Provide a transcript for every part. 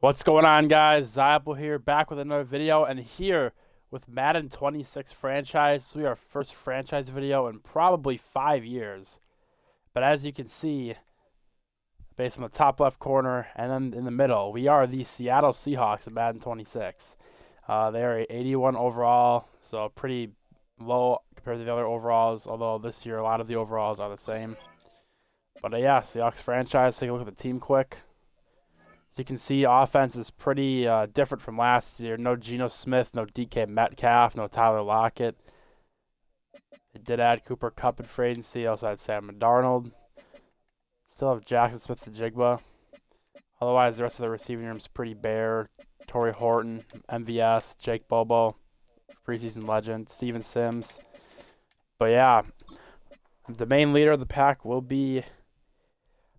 What's going on, guys? Zyopal here, back with another video, and here with Madden 26 franchise. This will be our first franchise video in probably 5 years. But as you can see, based on the top left corner and then in the middle, we are the Seattle Seahawks in Madden 26. They are 81 overall, so pretty low compared to the other overalls, although this year a lot of the overalls are the same. But yeah, Seahawks franchise, take a look at the team quick. As you can see, offense is pretty different from last year. No Geno Smith, no DK Metcalf, no Tyler Lockett. They did add Cooper Kupp in free agency. Also had Sam Darnold. Still have Jackson Smith-Njigba. Otherwise, the rest of the receiving room is pretty bare. Torrey Horton, MVS, Jake Bobo, preseason legend, Steven Sims. But yeah, the main leader of the pack will be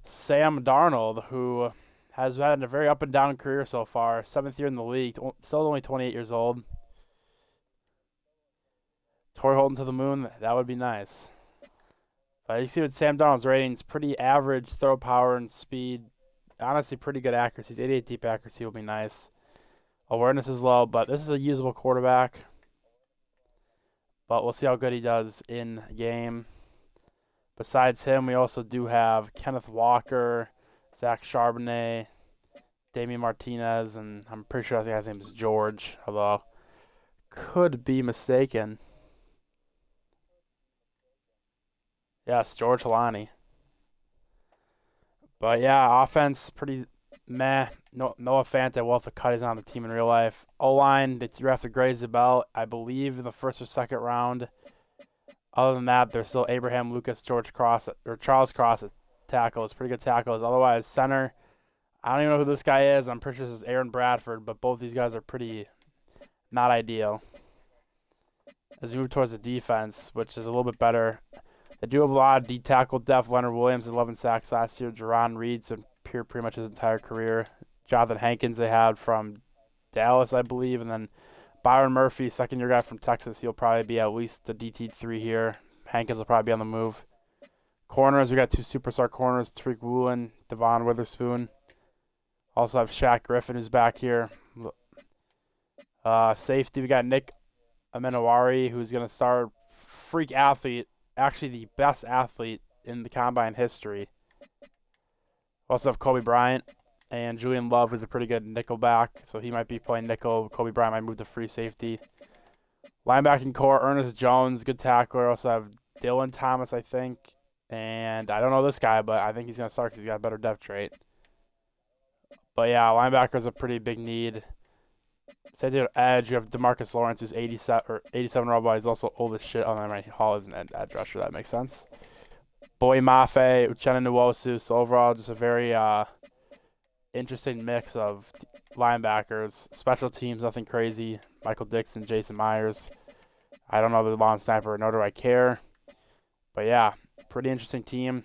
Sam Darnold, who has had a very up and down career so far. 7th year in the league, still only 28 years old. Torrey Horton to the moon, that would be nice. But you see with Sam Darnold's ratings, pretty average throw power and speed. Honestly, pretty good accuracy. 88 deep accuracy will be nice. Awareness is low, but this is a usable quarterback. But we'll see how good he does in game. Besides him, we also do have Kenneth Walker, Zach Charbonnet, Damian Martinez, and I'm pretty sure the guy's name is George, although could be mistaken. Yes, George Halani. But yeah, offense pretty meh. Noah Fant, well, the cut is on the team in real life. O-line, they drafted Zyopal, I believe, in the first or second round. Other than that, there's still Abraham Lucas, Charles Cross at tackle. It's pretty good tackles. Otherwise, center, I don't even know who this guy is. I'm pretty sure this is Aaron Bradford, but both these guys are pretty not ideal. As we move towards the defense, which is a little bit better, they do have a lot of D-tackle depth. Leonard Williams, 11 sacks last year. Jerron Reed's been here pretty much his entire career. Jonathan Hankins they had from Dallas, I believe, and then Byron Murphy, second-year guy from Texas. He'll probably be at least the DT3 here. Hankins will probably be on the move. Corners, we got two superstar corners, Tariq Woolen, Devon Witherspoon. Also have Shaq Griffin, who's back here. Safety, we got Nick Amenawari, who's going to start. Freak athlete, actually the best athlete in the combine history. Also have Kobe Bryant and Julian Love, who's a pretty good nickel back, so he might be playing nickel. Kobe Bryant might move to free safety. Linebacking core, Ernest Jones, good tackler. Also have Dylan Thomas, I think. And I don't know this guy, but I think he's going to start because he's got a better depth trait. But yeah, linebacker is a pretty big need. Safety or edge, you have DeMarcus Lawrence, who's 87 overall, but he's also old as shit. Oh, no, right. Hall is an edge rusher. That makes sense. Boy Mafe, Uchenna Nwosu. So overall, just a very interesting mix of linebackers. Special teams, nothing crazy. Michael Dixon, Jason Myers. I don't know the long snapper, nor do I care. But yeah, pretty interesting team.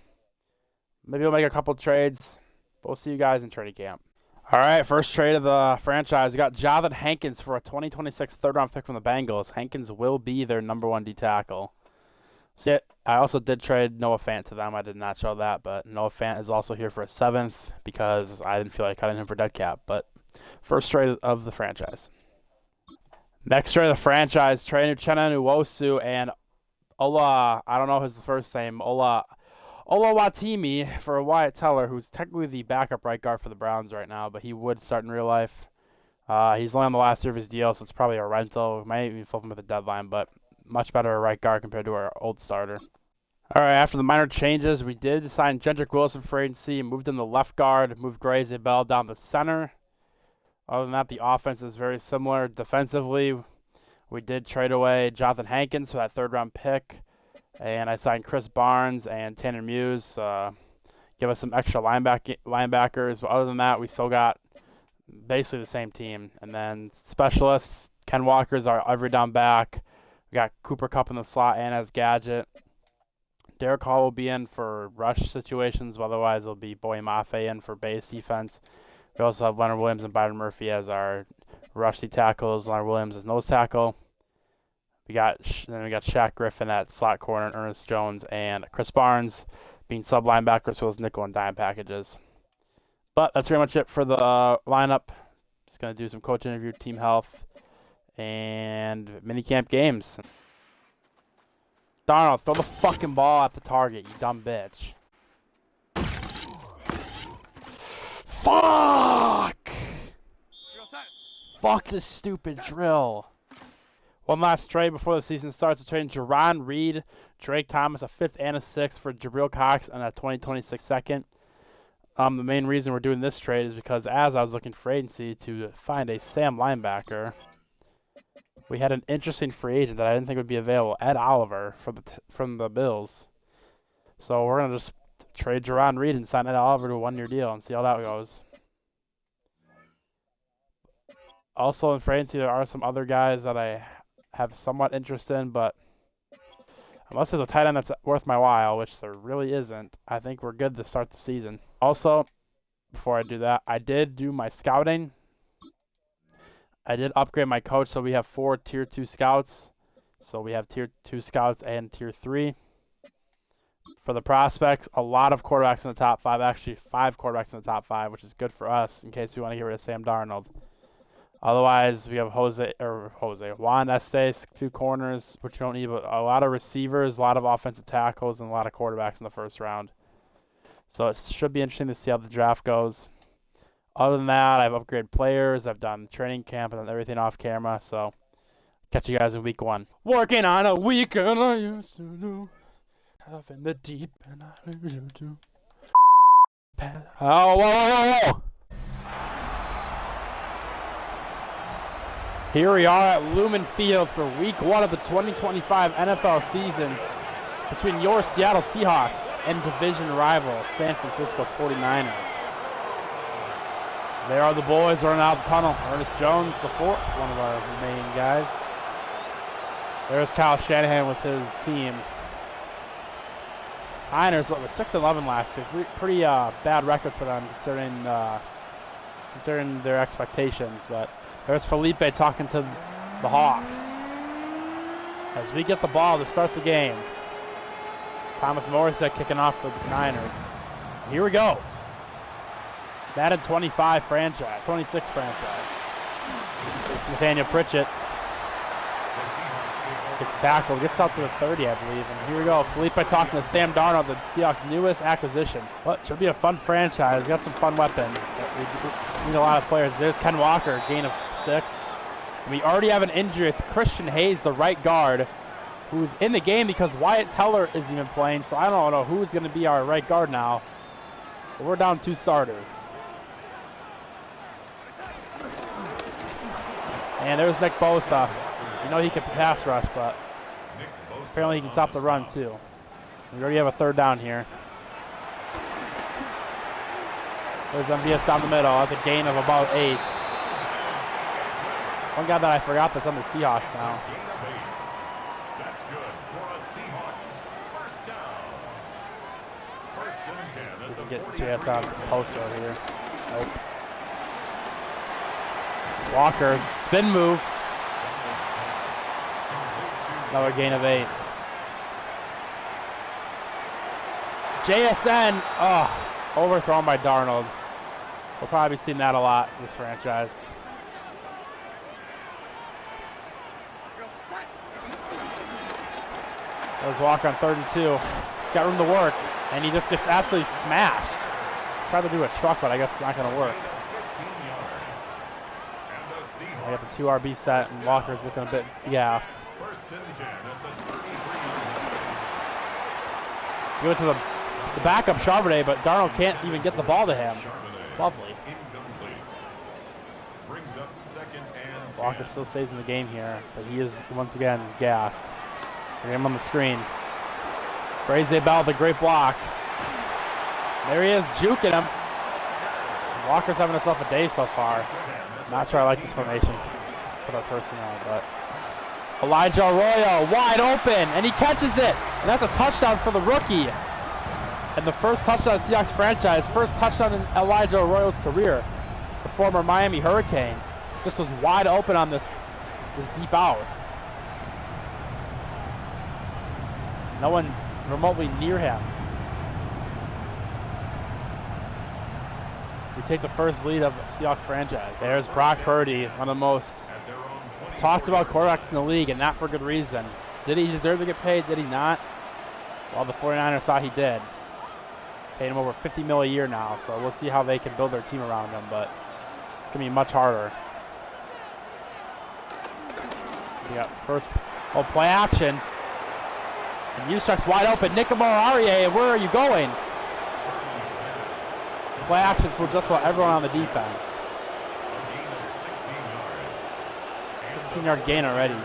Maybe we'll make a couple trades. But we'll see you guys in training camp. All right, first trade of the franchise. We got Jonathan Hankins for a 2026 third-round pick from the Bengals. Hankins will be their number 1 D tackle. See, I also did trade Noah Fant to them. I did not show that, but Noah Fant is also here for a 7th because I didn't feel like cutting him for dead cap. But first trade of the franchise. Next trade of the franchise, trading Uchenna Nwosu and Ola, I don't know his first name, Olawatimi for Wyatt Teller, who's technically the backup right guard for the Browns right now, but he would start in real life. He's only on the last year of his deal, so it's probably a rental. We might even flip him at the deadline, but much better right guard compared to our old starter. All right, after the minor changes, we did sign Jedrick Wilson for agency, moved him to left guard, moved Zyopal down to center. Other than that, the offense is very similar. Defensively, we did trade away Jonathan Hankins for that third-round pick. And I signed Chris Barnes and Tanner Muse. Give us some extra linebackers. But other than that, we still got basically the same team. And then specialists, Ken Walker's our every down back. We got Cooper Kupp in the slot and as gadget. Derek Hall will be in for rush situations. Otherwise, it'll be Boy Mafe in for base defense. We also have Leonard Williams and Byron Murphy as our rushy tackles. Leonard Williams as nose tackle. We got Shaq Griffin at slot corner, and Ernest Jones and Chris Barnes being sub linebackers for those nickel and dime packages. But that's pretty much it for the lineup. Just gonna do some coach interview, team health, and minicamp games. Darnold, throw the fucking ball at the target, you dumb bitch. Fuck! Fuck this stupid drill. One last trade before the season starts. We're trading Jerron Reed, Drake Thomas, a 5th and a 6th for Jabril Cox and a 2026 second. The main reason we're doing this trade is because as I was looking for agency to find a Sam linebacker, we had an interesting free agent that I didn't think would be available, Ed Oliver from the Bills. So we're gonna just trade Jerron Reed and sign Ed Oliver to a 1-year deal and see how that goes. Also in free agency, there are some other guys that I have somewhat interest in, but unless there's a tight end that's worth my while, which there really isn't, I think we're good to start the season. Also, before I do that, I did do my scouting. I did upgrade my coach, so we have 4 Tier 2 scouts. So we have Tier 2 scouts and Tier 3. For the prospects, a lot of quarterbacks in the top 5. Actually, 5 quarterbacks in the top 5, which is good for us in case we want to get rid of Sam Darnold. Otherwise, we have Juan Estes, 2 corners, which you don't need, but a lot of receivers, a lot of offensive tackles, and a lot of quarterbacks in the first round. So it should be interesting to see how the draft goes. Other than that, I've upgraded players, I've done training camp, and done everything off camera, so catch you guys in week 1. Working on a weekend I used to do. Having the deep and I used to do. Oh, whoa. Here we are at Lumen Field for week 1 of the 2025 NFL season between your Seattle Seahawks and division rival San Francisco 49ers. There are the boys running out the tunnel. Ernest Jones, the 4th, one of our remaining guys. There's Kyle Shanahan with his team. Niners were 6-11 last year. Pretty bad record for them considering their expectations, but there's Felipe talking to the Hawks. As we get the ball to start the game. Thomas Morissette kicking off for the Niners. Here we go. Madden 26 franchise. There's Nathaniel Pritchett. Gets tackled, gets out to the 30, I believe. And here we go. Felipe talking to Sam Darnold, the Seahawks' newest acquisition. But it should be a fun franchise. Got some fun weapons. We need a lot of players. There's Ken Walker, gain of 6. And we already have an injury. It's Christian Hayes, the right guard, who's in the game because Wyatt Teller isn't even playing. So I don't know who's going to be our right guard now. But we're down 2 starters. And there's Nick Bosa. You know he can pass rush, but apparently he can stop the run too. We already have a 3rd down here. There's MVS down the middle. That's a gain of about 8. One guy that I forgot that's on the Seahawks now. That's good for a Seahawks. First down. First and 10. See if we can get JS out of this post over here. Nope. Walker, spin move. Another gain of 8. JSN, overthrown by Darnold. We'll probably be seeing that a lot in this franchise. There's Walker on 3rd and 2. He's got room to work, and he just gets absolutely smashed. Tried to do a truck, but I guess it's not going to work. I got the 2 RB set, and Walker's looking a bit gassed. Give it to the backup Charbonnet, but Darnold can't even get the ball to him. Lovely. Walker still stays in the game here, but he is once again gassed. We're him on the screen. Zyopal, the great block. There he is, juking him. Walker's having himself a day so far. Not sure I like this formation for our personnel, but Elijah Arroyo wide open, and he catches it. And that's a touchdown for the rookie. And the first touchdown in the Seahawks franchise, first touchdown in Elijah Arroyo's career. The former Miami Hurricane just was wide open on this deep out. No one remotely near him. We take the first lead of Seahawks franchise. There's Brock Purdy, one of the most talked about quarterbacks in the league, and not for good reason. Did he deserve to get paid? Did he not? Well, the 49ers thought he did. Paid him over $50 million a year now, so we'll see how they can build their team around him, but it's going to be much harder. We got first play action. And Juszczyk's wide open. Nikamararie, where are you going? Play action for just about everyone on the defense. 16-yard gain already.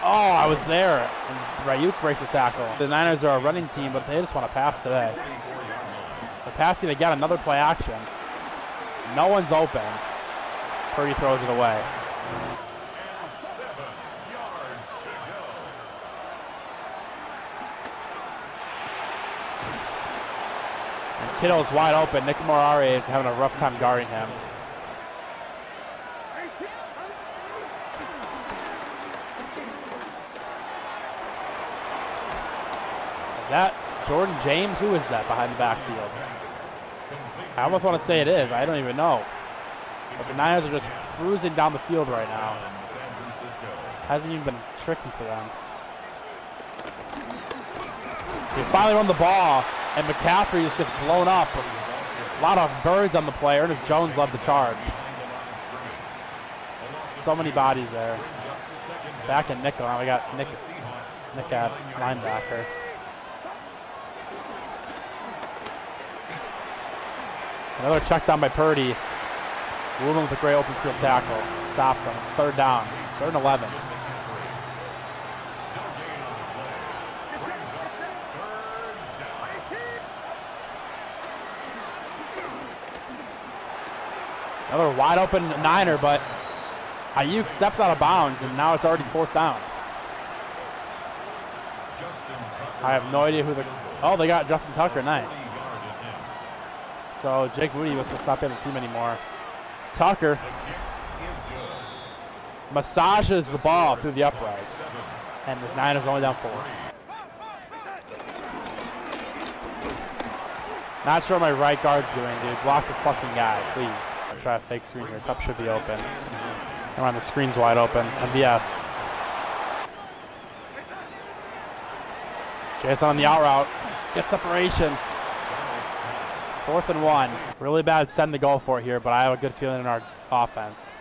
Oh, I was there. And Ryuk breaks the tackle. The Niners are a running team, but they just want to pass today. They're passing, they got another play action. No one's open. Purdy throws it away. And 7 yards to go. And Kittle's wide open. Nikamararie is having a rough time guarding him. Is that Jordan James? Who is that behind the backfield? I almost want to say it is. I don't even know. But the Niners are just cruising down the field right now. Hasn't even been tricky for them. They finally run the ball, and McCaffrey just gets blown up. A lot of birds on the play. Ernest Jones led the charge. So many bodies there. Back in nickel. Now we got Nick at linebacker. Another check down by Purdy. Rulon with a great open field tackle. Stops him. It's third down. Third and 11. Another wide open Niner, but Ayuk steps out of bounds, and now it's already fourth down. I have no idea who the... Oh, they got Justin Tucker. Nice. So Jake Moody was supposed to not be on the team anymore. Tucker massages the ball through the uprights. And the Niners only down 4. Not sure what my right guard's doing, dude. Block the fucking guy, please. I'll try a fake screen here. Cup should be open. Come on, the screen's wide open. MVS. Jason on the out route. Get separation. 4th and 1. Really bad send to go for it here, but I have a good feeling in our offense.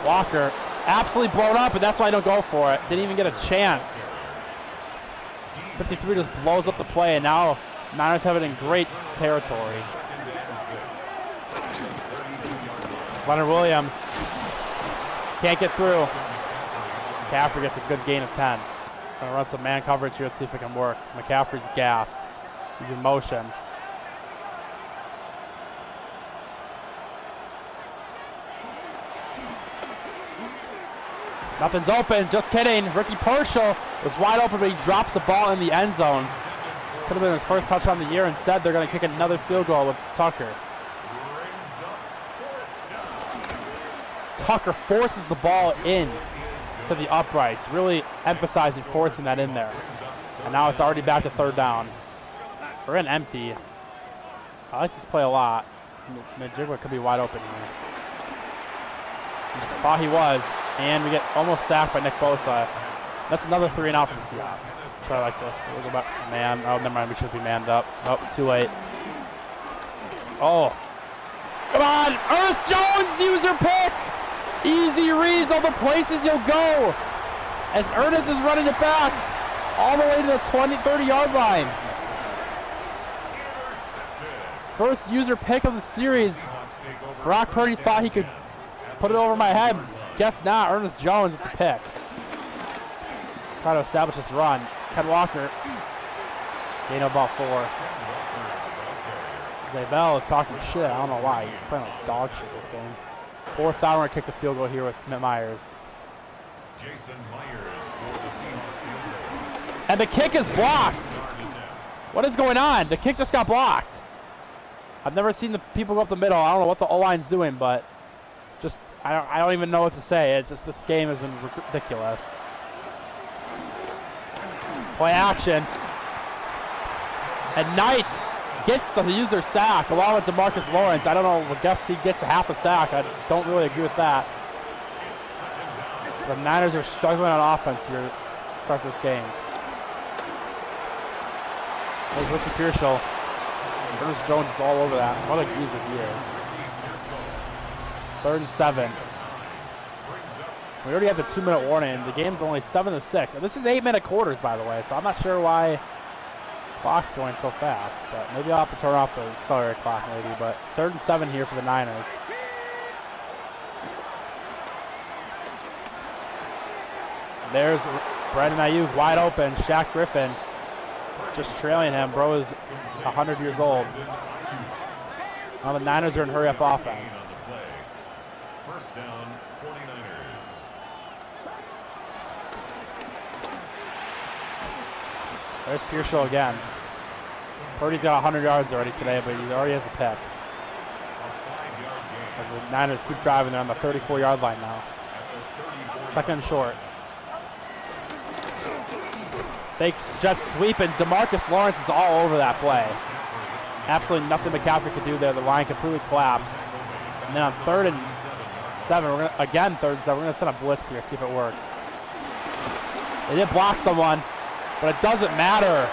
Walker absolutely blown up, and that's why I don't go for it. Didn't even get a chance. 53 just blows up the play, and now Niners have it in great territory. Leonard Williams can't get through. McCaffrey gets a good gain of 10. Gonna run some man coverage here. Let's see if it can work. McCaffrey's gassed. He's in motion. Nothing's open. Just kidding. Ricky Purcell was wide open, but he drops the ball in the end zone. Could have been his first touchdown of the year. Instead, they're going to kick another field goal with Tucker. Tucker forces the ball in to the uprights, really emphasizing forcing that in there. And now it's already back to third down. We're in empty. I like this play a lot. Majigwa could be wide open here. Thought he was, and we get almost sacked by Nick Bosa. That's another 3 and out for the Seahawks. Try like this. We'll go back to man. Oh, never mind. We should be manned up. Oh, too late. Oh. Come on. Ernest Jones, user pick. Easy reads all the places you'll go. As Ernest is running it back all the way to the 20, 30-yard line. First user pick of the series. Brock Purdy thought he could put it over my head. Guess not. Ernest Jones with the pick. Try to establish this run. Ken Walker. Gain of about 4. Zyopal is talking shit. I don't know why. He's playing like dog shit this game. 4th down. We're going to kick the field goal here with Myers. Jason Myers for the Seahawks field goal. And the kick is blocked. What is going on? The kick just got blocked. I've never seen the people go up the middle. I don't know what the O-line's doing, but just I don't even know what to say. It's just this game has been ridiculous. Play action. And Knight gets the user sack along with DeMarcus Lawrence. I don't know. I guess he gets a half a sack. I don't really agree with that. The Niners are struggling on offense here to start this game. There's Ricky Pearsall. Ernest Jones is all over that. What a user he is. 3rd and 7. We already have the 2-minute warning. The game's only 7-6. And this is 8-minute quarters, by the way, so I'm not sure why the clock's going so fast. But maybe I'll have to turn off the accelerator clock, maybe. But 3rd and 7 here for the Niners. There's Brandon Ayuk wide open. Shaq Griffin just trailing him. Bro is 100 years old. Now the Niners are in hurry-up offense. First down, 49ers. There's Pearsall again. Purdy's got 100 yards already today, but he already has a pick. As the Niners keep driving, they're on the 34-yard line now. 2nd and short. Fake jet sweep, and DeMarcus Lawrence is all over that play. Absolutely nothing McCaffrey could do there. The line completely collapsed. And then on 3rd and 7, we're gonna, again 3rd and 7, we're going to send a blitz here, see if it works. They did block someone, but it doesn't matter.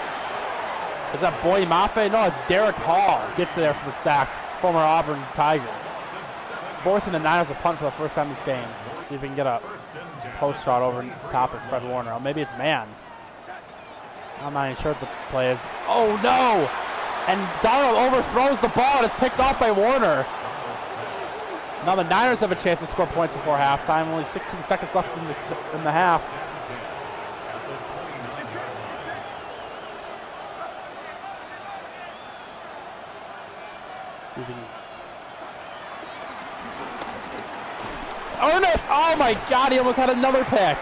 Is that Boye Mafe? No, it's Derek Hall. Gets there for the sack. Former Auburn Tiger. Forcing the Niners to punt for the first time this game. See if we can get a post shot over the top of Fred Warner. Or maybe it's man. I'm not even sure what the play is. Oh no! And Darnold overthrows the ball and it's picked off by Warner. Now the Niners have a chance to score points before halftime. Only 16 seconds left in the half. See if he can... Ernest! Oh my God, he almost had another pick.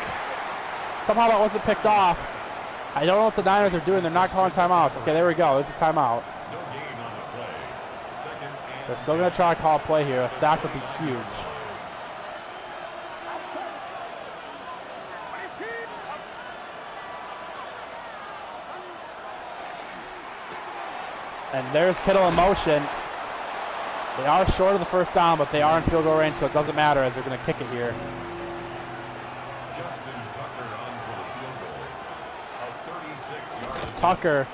Somehow that wasn't picked off. I don't know what the Niners are doing. They're not calling timeouts. Okay, there we go. It's a timeout. They're still going to try to call a play here. A sack would be huge. And there's Kittle in motion. They are short of the first down, but they are in field goal range, so it doesn't matter as they're going to kick it here. Tucker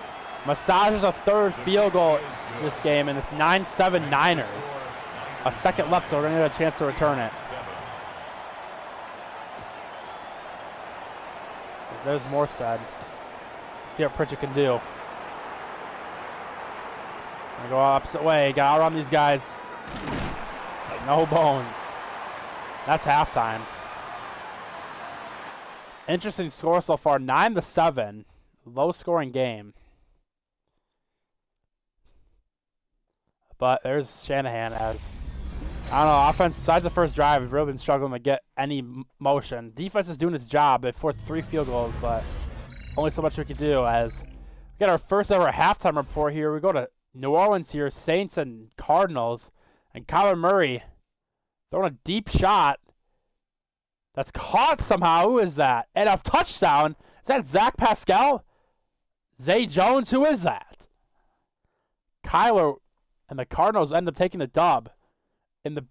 massages a 3rd field goal this game, and it's 9-7 Niners. A second left, so we're going to get a chance to return it. There's Morstead. See what Pritchett can do. Gonna go opposite way. Got to outrun these guys. No bones. That's halftime. Interesting score so far. 9-7. Low-scoring game. But there's Shanahan as, I don't know, offense, besides the first drive, we've really been struggling to get any motion. Defense is doing its job. They forced 3 field goals, but only so much we could do as we get our first ever halftime report here. We go to New Orleans here, Saints and Cardinals, and Kyler Murray throwing a deep shot that's caught somehow. Who is that? And a touchdown. Is that Zach Pascal? Zay Jones? Who is that? Kyler and the Cardinals end up taking the dub in the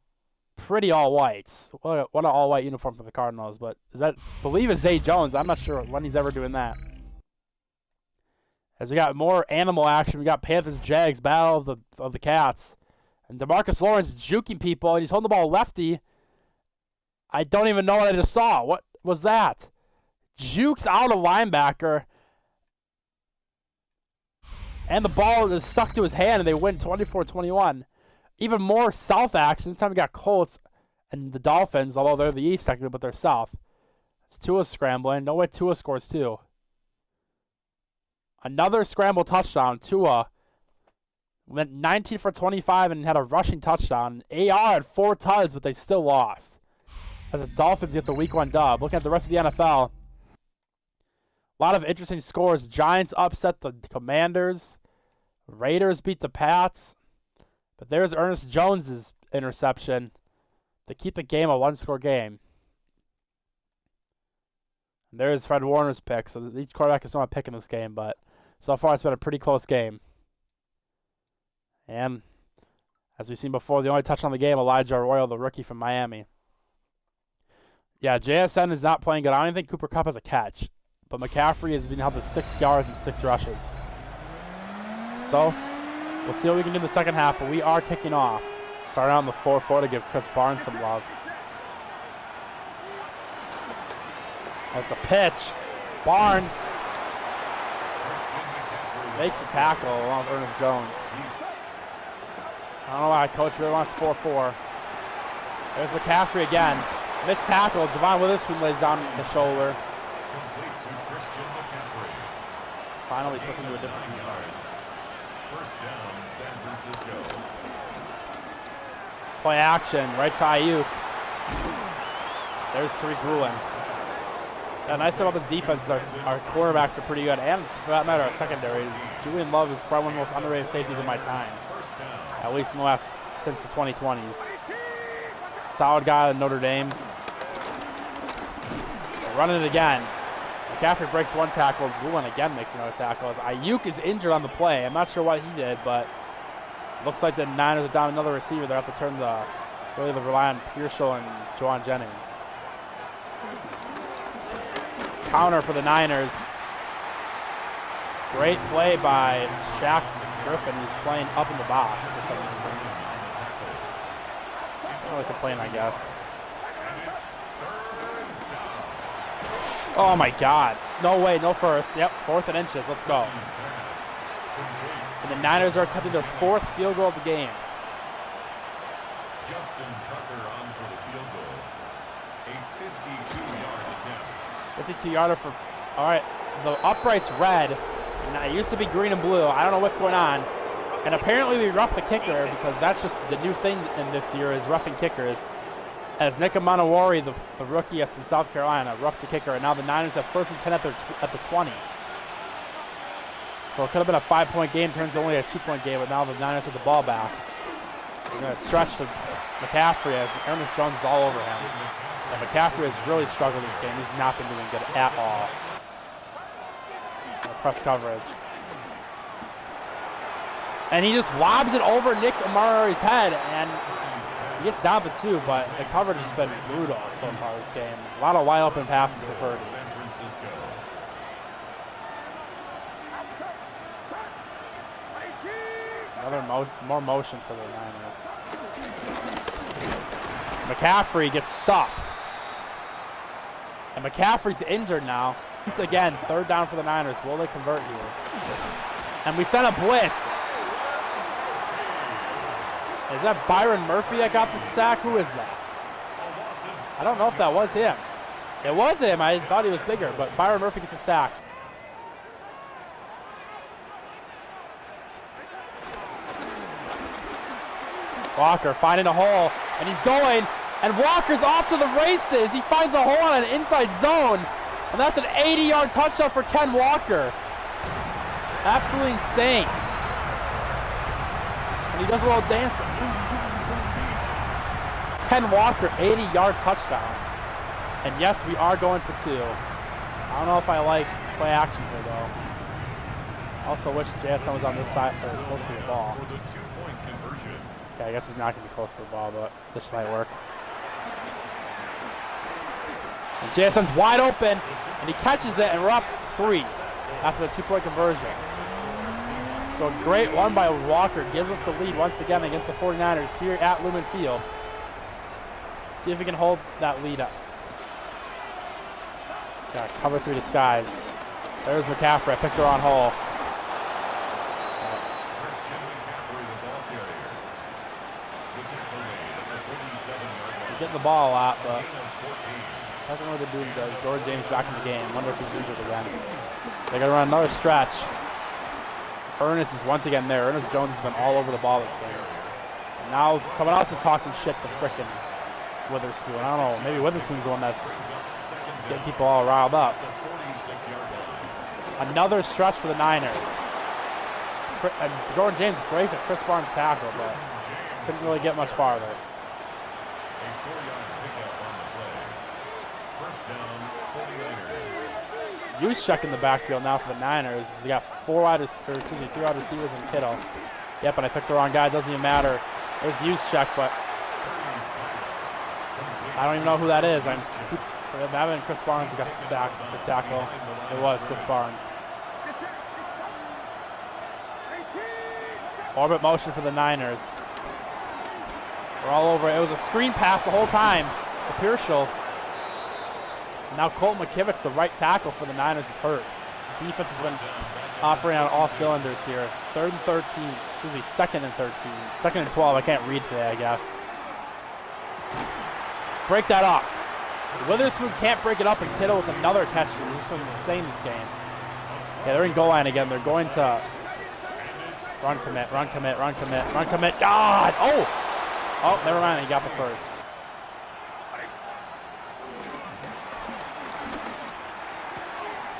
pretty all-whites. What an all-white uniform for the Cardinals, but is that, I believe it's Zay Jones. I'm not sure when he's ever doing that. As we got more animal action, we got Panthers, Jags, battle of the cats. And DeMarcus Lawrence juking people, and he's holding the ball lefty. I don't even know what I just saw. What was that? Jukes out a linebacker. And the ball is stuck to his hand, and they win 24-21. Even more South action. This time we got Colts and the Dolphins, although they're the East technically, but they're South. It's Tua scrambling. No way Tua scores 2. Another scramble touchdown. Tua went 19 for 25 and had a rushing touchdown. AR had 4 tugs, but they still lost. As the Dolphins get the Week 1 dub. Looking at the rest of the NFL. A lot of interesting scores. Giants upset the Commanders. Raiders beat the Pats. But there's Ernest Jones's interception to keep the game a 1-score game. There's Fred Warner's pick. So each quarterback is someone pick in this game, but so far it's been a pretty close game. And as we've seen before, the only touch on the game, Elijah Arroyo, the rookie from Miami. Yeah, JSN is not playing good. I don't even think Cooper Kupp has a catch. But McCaffrey has been held to 6 yards and 6 rushes. So, we'll see what we can do in the second half, but we are kicking off. Starting out in the 4-4 to give Chris Barnes some love. That's a pitch. Barnes makes a tackle along with Ernest Jones. I don't know why Coach really wants 4-4. There's McCaffrey again. Missed tackle. Devon Witherspoon lays down the shoulder. Finally switching to a different defense. First down, San Francisco. Play action, right to Ayuk. There's Tariq Woolen. The nice thing about this defense is our quarterbacks are pretty good, and for that matter, our secondary. Julian Love is probably one of the most underrated safeties of my time, at least in the last, since the 2020s. Solid guy at Notre Dame. They're running it again. McCaffrey breaks one tackle. Woolen again makes another tackle. As Ayuk is injured on the play. I'm not sure what he did, but looks like the Niners are down another receiver. They have to turn really rely on Pearsall and Juwan Jennings. Counter for the Niners. Great play by Shaq Griffin, who's playing up in the box for some reason. It's really complain, I guess. Oh my God. No way, no first. Yep, 4th and inches. Let's go. And the Niners are attempting their 4th field goal of the game. Justin Tucker on for the field goal. A 52-yard attempt. 52-yarder for, all right, the upright's red. Now, it used to be green and blue. I don't know what's going on. And apparently we roughed the kicker because that's just the new thing in this year is roughing kickers. As Nick Amanawari, the rookie from South Carolina, roughs the kicker, and now the Niners have 1st and 10 at the 20. So it could have been a 5-point game, turns only a 2-point game, but now the Niners have the ball back. They're going to stretch to McCaffrey as Ernest Jones is all over him. And McCaffrey has really struggled this game. He's not been doing good at all. Press coverage. And he just lobs it over Nick Amanawari's head, and he gets down to 2, but the coverage has been brutal so far this game. A lot of wide open passes for Purdy. San Francisco. Another more motion for the Niners. McCaffrey gets stuffed. And McCaffrey's injured now. It's again 3rd down for the Niners. Will they convert here? And we sent a blitz. Is that Byron Murphy that got the sack? Who is that? I don't know if that was him. It was him. I thought he was bigger, but Byron Murphy gets a sack. Walker finding a hole, and he's going, and Walker's off to the races. He finds a hole on an inside zone, and that's an 80-yard touchdown for Ken Walker. Absolutely insane. And he does a little dance. Ken Walker, 80-yard touchdown. And yes, we are going for 2. I don't know if I like play action here, though. Also wish JSN was on this side, or close to the ball. For the 2-point conversion. Okay, I guess he's not going to be close to the ball, but this might work. And JSN's wide open, and he catches it, and we're up 3 after the 2-point conversion. So a great one by Walker gives us the lead once again against the 49ers here at Lumen Field. See if we can hold that lead up. Got cover 3 disguise. There's McCaffrey. I picked the wrong hole. He's getting the ball a lot, but hasn't really been doing good. Jordan James back in the game. Wonder if he's injured again. They're going to run another stretch. Ernest is once again there. Ernest Jones has been all over the ball this game. And now someone else is talking shit to frickin' Witherspoon. I don't know. Maybe Witherspoon's the one that's getting people all riled up. Another stretch for the Niners. And Jordan James breaks a Chris Barnes tackle, but couldn't really get much farther. A 4-yard pickup on the play. First down, 49ers. Juszczyk in the backfield now for the Niners. They got 3 wide receivers and Kittle. Yep, and I picked the wrong guy. It doesn't even matter. There's Juszczyk, but I don't even know who that is. I'm having Chris Barnes got the sack, the tackle. It was Chris Barnes. Orbit motion for the Niners. We're all over it. It was a screen pass the whole time to Pierschel. Now Colton McKivitz, the right tackle for the Niners, is hurt. The defense has been operating on all cylinders here. 3rd and 13. Excuse me, 2nd and 13. 2nd and 12. I can't read today, I guess. Break that up. Witherspoon can't break it up, and Kittle with another touchdown. He's just been insane this game. Yeah, they're in goal line again. They're going to run commit, run commit, run commit, run commit. God! Oh! Oh, never mind. He got the first.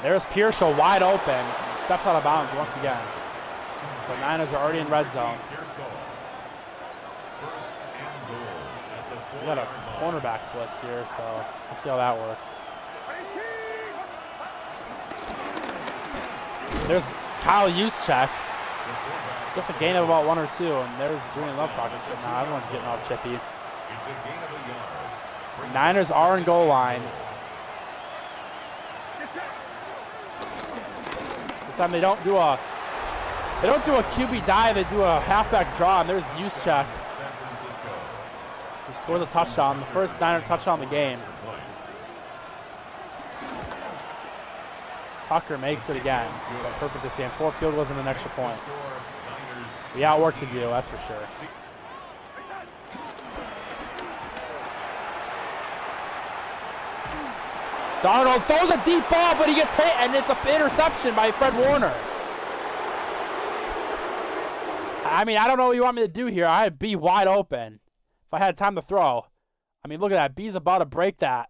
There's Pierschel wide open. Steps out of bounds once again. So Niners are already in red zone. We got a cornerback blitz here, so we'll see how that works. There's Kyle Juszczyk. Gets a gain of about 1 or 2, and there's Julian Love talking shit now. Everyone's getting all chippy. Niners are in goal line. This time they don't do a QB dive, they do a halfback draw, and there's Juszczyk, who scores a touchdown, the first Niner touchdown of the game. Tucker makes it again. Perfect to see him. 4 field goals and an extra point. We got work to do, that's for sure. Darnold throws a deep ball, but he gets hit, and it's an interception by Fred Warner. I mean, I don't know what you want me to do here. I had B wide open if I had time to throw. I mean, look at that. B's about to break that.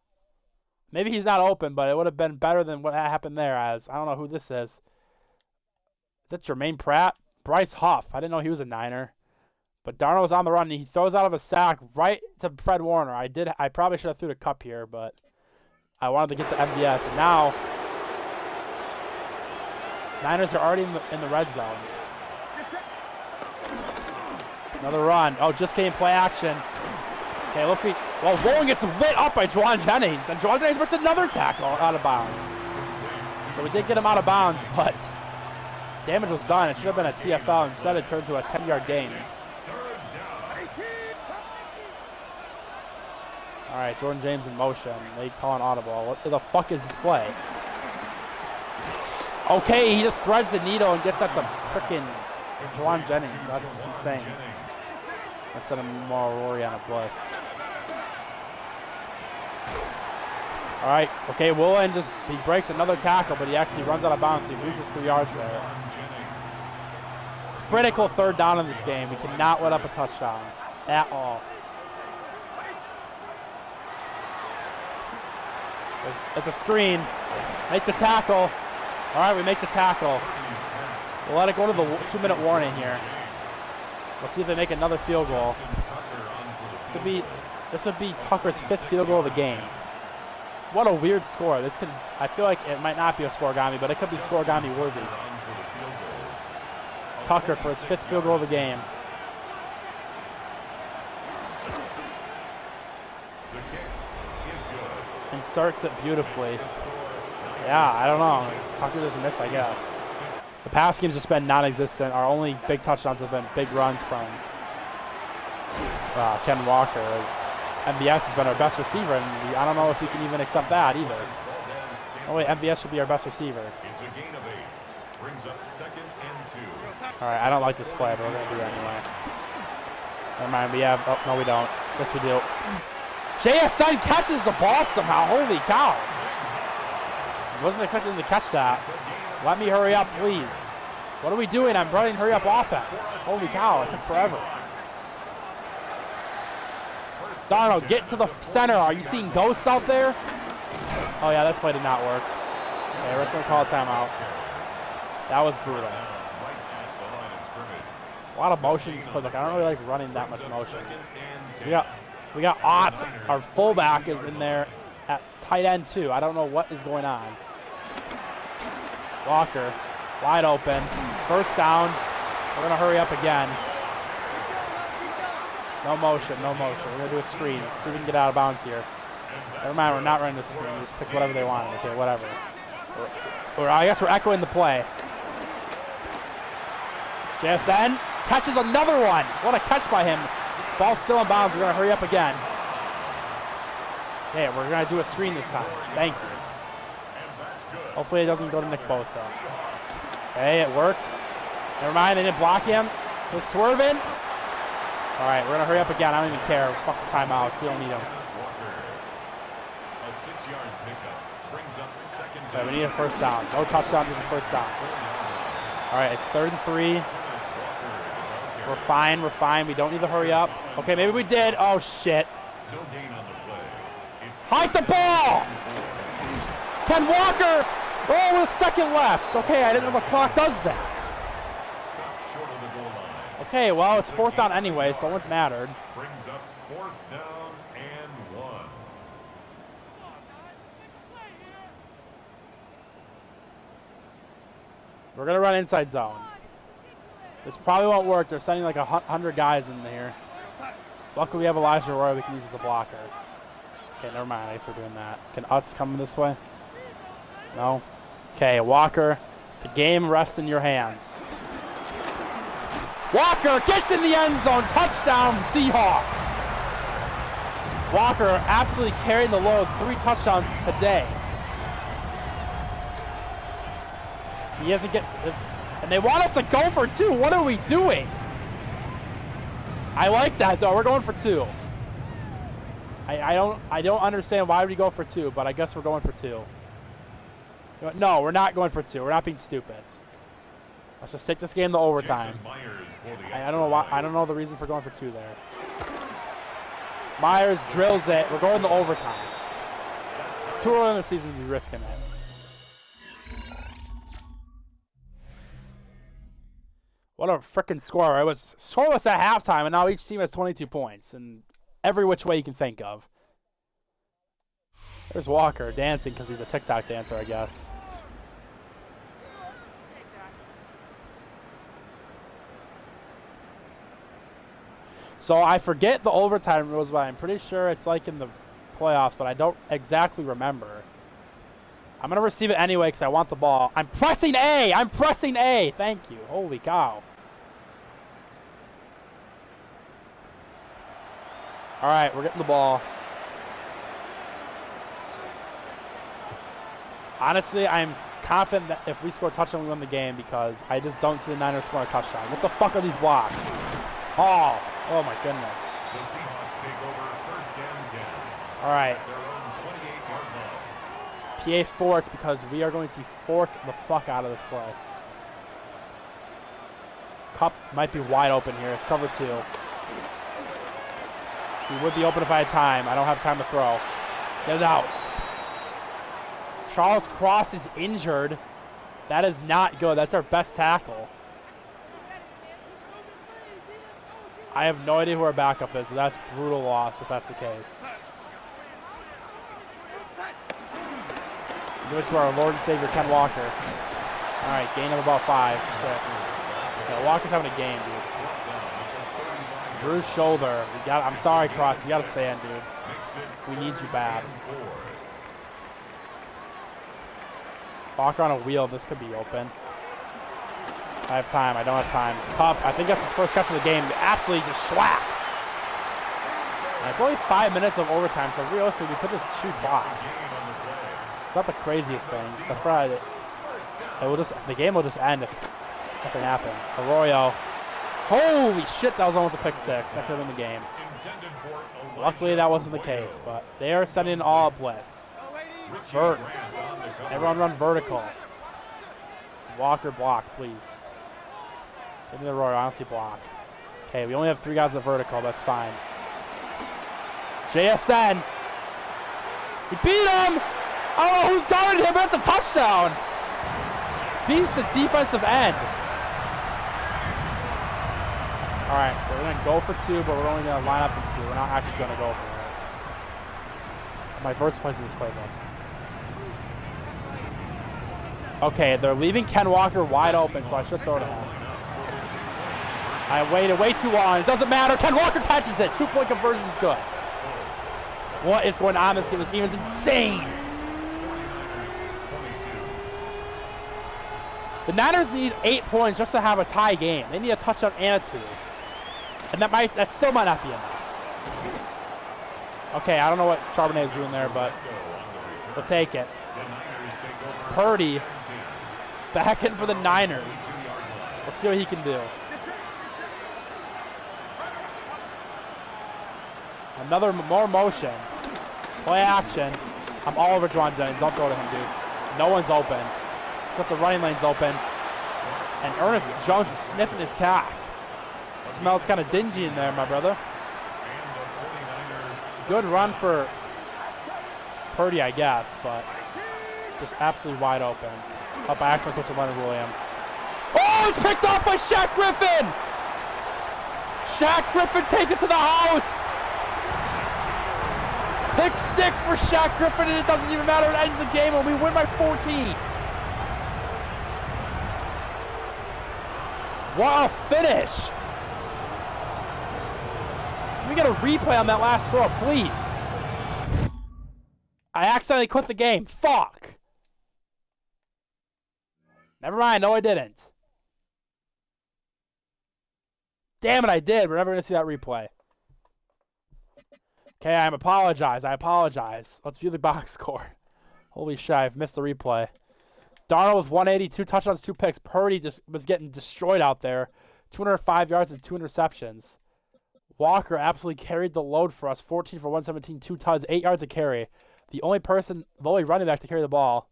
Maybe he's not open, but it would have been better than what happened there as. I don't know who this is. Is that Jermaine Pratt? Bryce Huff. I didn't know he was a Niner. But Darnold was on the run, and he throws out of a sack right to Fred Warner. I probably should have threw the cup here, but I wanted to get the MDS. And now, Niners are already in the red zone. Another run. Oh, just came play action. Okay, look. Well, Bowen gets lit up by Juwan Jennings, and Juwan Jennings breaks another tackle out of bounds. So we did get him out of bounds, but damage was done. It should have been a TFL. Instead, it turns to a 10-yard gain. All right, Jordan James in motion. They call an audible. What the fuck is this play? Okay, he just threads the needle and gets at the freaking Juwan Jennings. That's insane. Instead of Rory on a blitz. All right, okay, Woolen he breaks another tackle, but he actually runs out of bounds. He loses 3 yards there. Critical 3rd down in this game. We cannot let up a touchdown at all. It's a screen. Make the tackle. All right, we make the tackle. We'll let it go to the 2-minute warning here. We'll see if they make another field goal. This would be Tucker's 5th field goal of the game. What a weird score. I feel like it might not be a scoregami, but it could be scoregami worthy. Tucker for his 5th field goal of the game. Inserts it beautifully. Yeah, I don't know. Tucker doesn't miss, I guess. The pass game's just been non-existent. Our only big touchdowns have been big runs from Ken Walker. MVS has been our best receiver, and I don't know if we can even accept that either. Oh wait, MVS should be our best receiver. All right, I don't like this play, but we're gonna do it anyway. Never mind, we have. Oh no, we don't. Yes, we do. JSN catches the ball somehow. Holy cow! Wasn't expecting him to catch that. Let me hurry up, please. What are we doing? I'm running hurry up offense. Holy cow! It took forever. Darnold, get to the center. Are you seeing ghosts out there? Oh yeah, this play did not work. Okay, we're just gonna call a timeout. That was brutal. A lot of motions, but look, I don't really like running that much motion. We got Otts. Our fullback is in there at tight end too. I don't know what is going on. Walker, wide open. First down. We're going to hurry up again. No motion, no motion. We're going to do a screen. See if we can get out of bounds here. Never mind, we're not running the screen. We just pick whatever they want. Okay, whatever. Or I guess we're echoing the play. JSN catches another one. What a catch by him. Ball's still in bounds. We're going to hurry up again. Okay, we're going to do a screen this time. Thank you. Hopefully it doesn't go to Nick Bosa. Okay, it worked. Never mind, they didn't block him. He was swerving. All right, we're going to hurry up again. I don't even care. Fuck the timeouts. We don't need them. Okay, we need a first down. No touchdown, just a first down. All right, it's 3rd and 3. We're fine, we're fine. We don't need to hurry up. Okay, maybe we did. Oh, shit. Hike the ball! Ken Walker! Oh, with a second left. Okay, I didn't know the clock does that. Okay, well, it's 4th down anyway, so it wouldn't matter. Brings up 4th down and 1. We're going to run inside zone. This probably won't work. They're sending like 100 guys in here. Luckily, we have Elijah Roy we can use as a blocker. Okay, never mind. I guess we're doing that. Can Utz come this way? No? Okay, Walker. The game rests in your hands. Walker gets in the end zone. Touchdown, Seahawks. Walker absolutely carried the load. 3 touchdowns today. He doesn't get... And they want us to go for 2. What are we doing? I like that, though. We're going for 2. I don't understand why we go for 2, but I guess we're going for 2. No, we're not going for 2. We're not being stupid. Let's just take this game to overtime. I don't know why. I don't know the reason for going for 2 there. Myers drills it. We're going to overtime. It's too early in the season to be risking it. What a freaking score. It was scoreless at halftime, and now each team has 22 points in every which way you can think of. There's Walker dancing because he's a TikTok dancer, I guess. So I forget the overtime rules, but I'm pretty sure it's like in the playoffs, but I don't exactly remember. I'm going to receive it anyway because I want the ball. I'm pressing A! I'm pressing A! Thank you. Holy cow. All right, we're getting the ball. Honestly, I'm confident that if we score a touchdown, we win the game because I just don't see the Niners score a touchdown. What the fuck are these blocks? Oh my goodness. The Seahawks take over 1st and 10. All right. Their own 28-yard PA line. fork because we are going to fork the fuck out of this play. Cup might be wide open here. It's cover 2. He would be open if I had time. I don't have time to throw. Get it out. Charles Cross is injured. That is not good. That's our best tackle. I have no idea who our backup is, but that's brutal loss if that's the case. Give it to our Lord and Savior, Ken Walker. All right, gain of about 5, 6. Yeah, Walker's having a game, dude. Drew's shoulder. I'm sorry, Cross. You got to stand, dude. We need you bad. Walker on a wheel. This could be open. I have time. I don't have time. Cup, I think that's his first catch of the game. Absolutely just swacked. And it's only 5 minutes of overtime, so realistically, we could just shoot block. It's not the craziest thing, except for the game will just end if nothing happens. Arroyo. Holy shit, that was almost a pick 6. That could have been the game. Luckily, that wasn't the case, but they are sending all blitz. Verts. Everyone run vertical. Walker block, please. Give me the Roy, honestly block. Okay, we only have 3 guys at vertical, that's fine. JSN. He beat him! I don't know who's guarding him, but it's a touchdown! Beats the defensive end. Alright, we're going to go for 2, but we're only going to line up in 2. We're not actually going to go for it. My Verts plays in this playbook. Okay, they're leaving Ken Walker wide open, so I should throw to him. I waited way too long. It doesn't matter. Ken Walker catches it. 2-point conversion is good. What is going on this game? This game is insane. The Niners need 8 points just to have a tie game. They need a touchdown and a 2. And that still might not be enough. Okay, I don't know what Charbonnet is doing there, but we'll take it. Purdy back in for the Niners. We'll see what he can do. Another more motion. Play action. I'm all over Juwan Jennings. Don't throw to him, dude. No one's open. Except the running lane's open. And Ernest Jones is sniffing his cock. Smells kind of dingy in there, my brother. Good run for Purdy, I guess, but just absolutely wide open. Up by accident, switch to Leonard Williams. Oh, it's picked off by Shaq Griffin! Shaq Griffin takes it to the house! Pick 6 for Shaq Griffin, and it doesn't even matter. It ends the game, and we win by 14. What a finish! Can we get a replay on that last throw, please? I accidentally quit the game. Fuck! Never mind, no I didn't. Damn it, I did. We're never going to see that replay. Okay, I apologize. Let's view the box score. Holy shit, I've missed the replay. Darnold with 182 touchdowns, 2 picks. Purdy just was getting destroyed out there. 205 yards and 2 interceptions. Walker absolutely carried the load for us. 14 for 117, 2 tugs, 8 yards a carry. The only running back to carry the ball.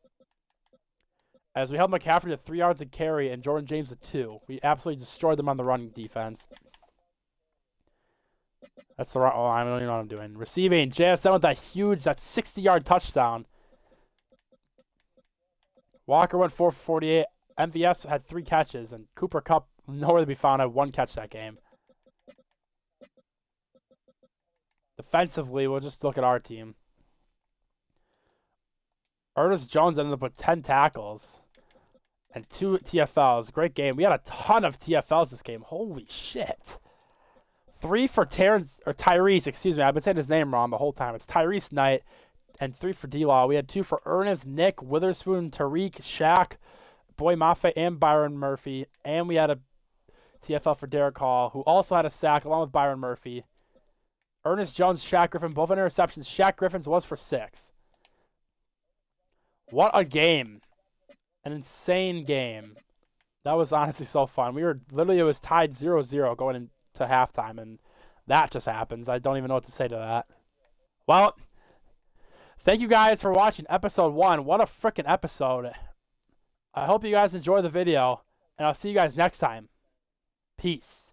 As we held McCaffrey to 3 yards a carry and Jordan James to 2. We absolutely destroyed them on the running defense. That's the right. Oh, I don't even know what I'm doing. Receiving, JSN with that 60-yard touchdown. Walker went 4 for 48. MVS had 3 catches, and Cooper Kupp, nowhere to be found, had 1 catch that game. Defensively, we'll just look at our team. Ernest Jones ended up with 10 tackles and 2 TFLs. Great game. We had a ton of TFLs this game. Holy shit. 3 for Tyrese, excuse me. I've been saying his name wrong the whole time. It's Tyrese Knight, and 3 for D-Law. We had 2 for Ernest, Nick, Witherspoon, Tariq, Shaq, Boy Mafe, and Byron Murphy. And we had a TFL for Derek Hall, who also had a sack along with Byron Murphy. Ernest Jones, Shaq Griffin, both interceptions. Shaq Griffin's was for 6. What a game. An insane game. That was honestly so fun. It was tied 0-0 going into halftime, and that just happens. I don't even know what to say to that. Well, thank you guys for watching episode 1. What a freaking episode. I hope you guys enjoyed the video, and I'll see you guys next time. Peace.